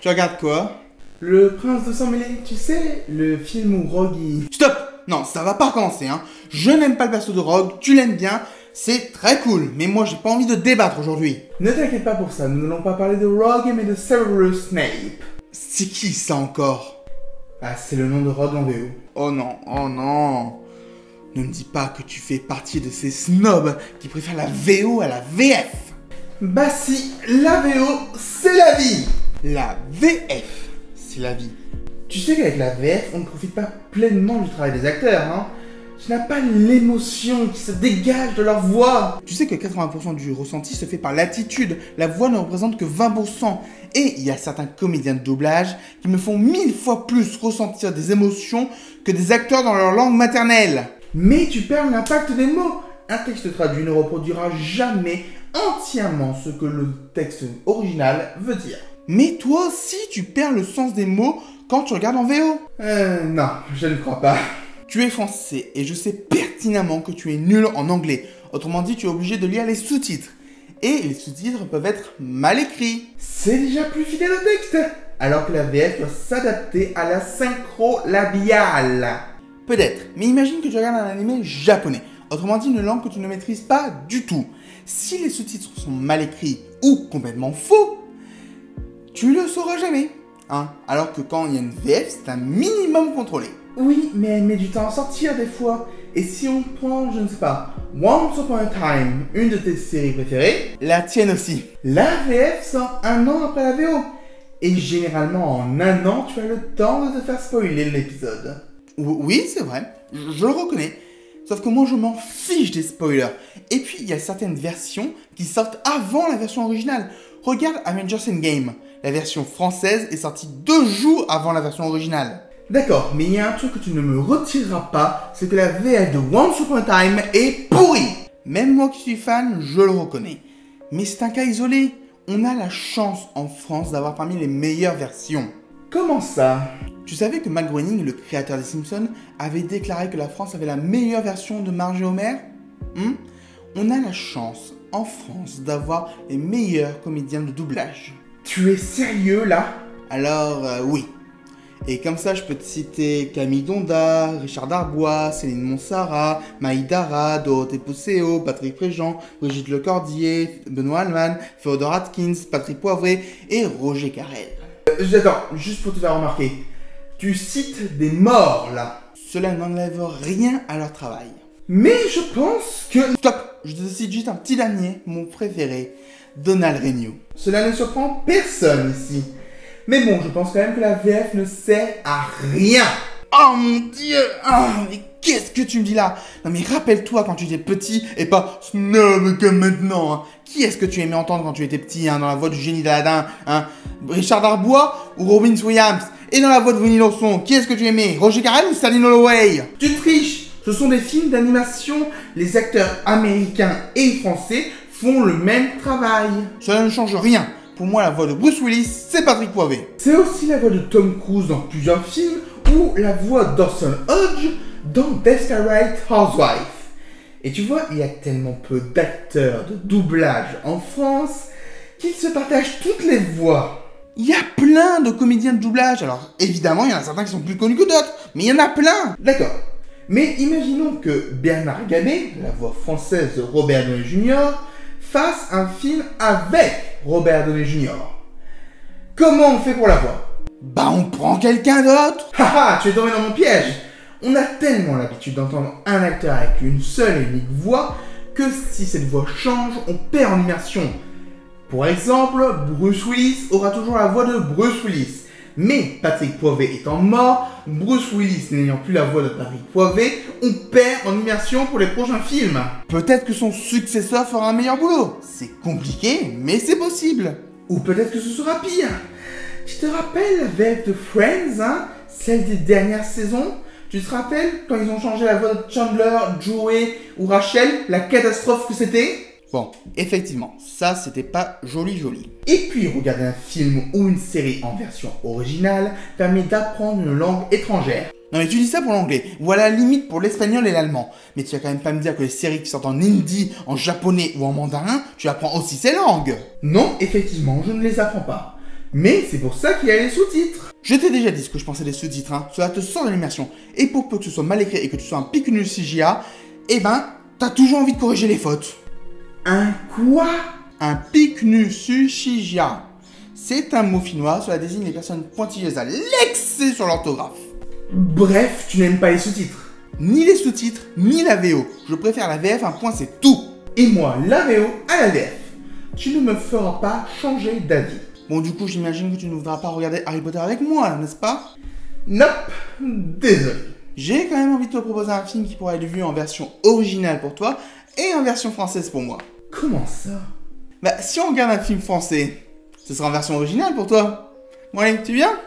Tu regardes quoi? Le prince de sang mêlé, tu sais, le film où Rogue il... Stop! Non, ça va pas recommencer, hein. Je n'aime pas le perso de Rogue, tu l'aimes bien, c'est très cool, mais moi j'ai pas envie de débattre aujourd'hui. Ne t'inquiète pas pour ça, nous n'allons pas parler de Rogue mais de Severus Snape. C'est qui ça encore? Ah, c'est le nom de Rogue en VO. Oh non. Ne me dis pas que tu fais partie de ces snobs qui préfèrent la VO à la VF. Bah si, la VO, c'est la vie. La VF, c'est la vie. Tu sais qu'avec la VF, on ne profite pas pleinement du travail des acteurs, hein. Tu n'as pas l'émotion qui se dégage de leur voix. Tu sais que 80% du ressenti se fait par l'attitude. La voix ne représente que 20%. Et il y a certains comédiens de doublage qui me font 1000 fois plus ressentir des émotions que des acteurs dans leur langue maternelle. Mais tu perds l'impact des mots. Un texte traduit ne reproduira jamais entièrement ce que le texte original veut dire. Mais toi aussi, tu perds le sens des mots quand tu regardes en VO. Non, je ne crois pas. Tu es français et je sais pertinemment que tu es nul en anglais. Autrement dit, tu es obligé de lire les sous-titres. Et les sous-titres peuvent être mal écrits. C'est déjà plus fidèle au texte. Alors que la VF doit s'adapter à la synchro labiale. Peut-être, mais imagine que tu regardes un animé japonais. Autrement dit, une langue que tu ne maîtrises pas du tout. Si les sous-titres sont mal écrits ou complètement faux, tu le sauras jamais. Hein? Alors que quand il y a une VF, c'est un minimum contrôlé. Oui, mais elle met du temps à sortir des fois. Et si on prend, je ne sais pas, Once Upon a Time, une de tes séries préférées, La tienne aussi. la VF sort 1 an après la VO. Et généralement, en 1 an, tu as le temps de te faire spoiler l'épisode. Oui, c'est vrai, je le reconnais. Sauf que moi, je m'en fiche des spoilers. Et puis, il y a certaines versions qui sortent avant la version originale. Regarde Avengers Endgame. La version française est sortie 2 jours avant la version originale. D'accord, mais il y a un truc que tu ne me retireras pas, c'est que la VF de Once Upon a Time est pourrie. Même moi qui suis fan, je le reconnais. Mais c'est un cas isolé. On a la chance en France d'avoir parmi les meilleures versions. Comment ça? Tu savais que Matt Groening, le créateur des Simpsons, avait déclaré que la France avait la meilleure version de Marge et Homer? On a la chance en France d'avoir les meilleurs comédiens de doublage. Tu es sérieux là? Alors, oui. Et comme ça, je peux te citer Camille Donda, Richard Darbois, Céline Monsara, Maïdara, Dorothée Pousseau, Patrick Préjean, Brigitte Lecordier, Benoît Alman, Féodor Atkins, Patrick Poivret et Roger Carrel. Attends, juste pour te faire remarquer. Tu cites des morts là. Cela n'enlève rien à leur travail. Mais je pense que... Stop! Je te cite juste un petit dernier, mon préféré, Donald Renew. Cela ne surprend personne ici. Mais bon, je pense quand même que la VF ne sert à rien. Oh mon dieu! Mais qu'est-ce que tu me dis là? Non mais rappelle-toi quand tu étais petit et pas snob comme maintenant. Hein. Qui est-ce que tu aimais entendre quand tu étais petit dans la voix du génie d'Aladin? Richard Darbois ou Robin Williams? Et dans la voix de Winnie l'ourson, qui est-ce que tu aimais? Roger Carrel ou Stanley Holloway? Tu triches. Ce sont des films d'animation. Les acteurs américains et français font le même travail. Cela ne change rien. Pour moi, la voix de Bruce Willis, c'est Patrick Poivret. C'est aussi la voix de Tom Cruise dans plusieurs films ou la voix d'Orson Hodge dans Desperate Housewives. Et tu vois, il y a tellement peu d'acteurs de doublage en France qu'ils se partagent toutes les voix. Il y a plein de comédiens de doublage. Alors, évidemment, il y en a certains qui sont plus connus que d'autres, mais il y en a plein. D'accord. Mais imaginons que Bernard Gabet, la voix française de Robert Downey Jr., fasse un film avec Robert Downey Jr. Comment on fait pour la voir? Bah on prend quelqu'un d'autre. Haha, tu es tombé dans mon piège. On a tellement l'habitude d'entendre un acteur avec une seule et unique voix que si cette voix change, on perd en immersion. Pour exemple, Bruce Willis aura toujours la voix de Bruce Willis. Mais Patrick Poivret étant mort, Bruce Willis n'ayant plus la voix de Patrick Poivret, on perd en immersion pour les prochains films. Peut-être que son successeur fera un meilleur boulot. C'est compliqué, mais c'est possible. Ou peut-être que ce sera pire. Tu te rappelles la VF de Friends, hein? Celle des dernières saisons? Tu te rappelles quand ils ont changé la voix de Chandler, Joey ou Rachel, la catastrophe que c'était? Bon, effectivement, ça c'était pas joli. Et puis regarder un film ou une série en version originale permet d'apprendre une langue étrangère. Non mais tu dis ça pour l'anglais, ou à la limite pour l'espagnol et l'allemand. Mais tu vas quand même pas me dire que les séries qui sortent en hindi, en japonais ou en mandarin, tu apprends aussi ces langues. Non, effectivement, je ne les apprends pas. Mais c'est pour ça qu'il y a les sous-titres. Je t'ai déjà dit ce que je pensais des sous-titres, hein. Cela te sort de l'immersion. Et pour peu que ce soit mal écrit et que tu sois un pique-nul CGA, eh ben, t'as toujours envie de corriger les fautes. Un quoi? Un pique-nul CGA. C'est un mot finnois, cela désigne les personnes pointilleuses à l'excès sur l'orthographe. Bref, tu n'aimes pas les sous-titres. Ni les sous-titres, ni la VO. Je préfère la VF, un point c'est tout. Et moi, la VO à la VF. Tu ne me feras pas changer d'avis. Bon, du coup, j'imagine que tu ne voudras pas regarder Harry Potter avec moi, n'est-ce pas? Nope, désolé. J'ai quand même envie de te proposer un film qui pourrait être vu en version originale pour toi et en version française pour moi. Comment ça? Bah, si on regarde un film français, ce sera en version originale pour toi. Bon allez, tu viens?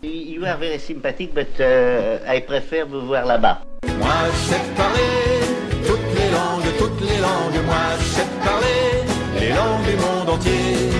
You are very sympathetic, but I prefer vous voir là-bas. Moi, je sais parler toutes les langues, moi, je sais parler les langues du monde entier.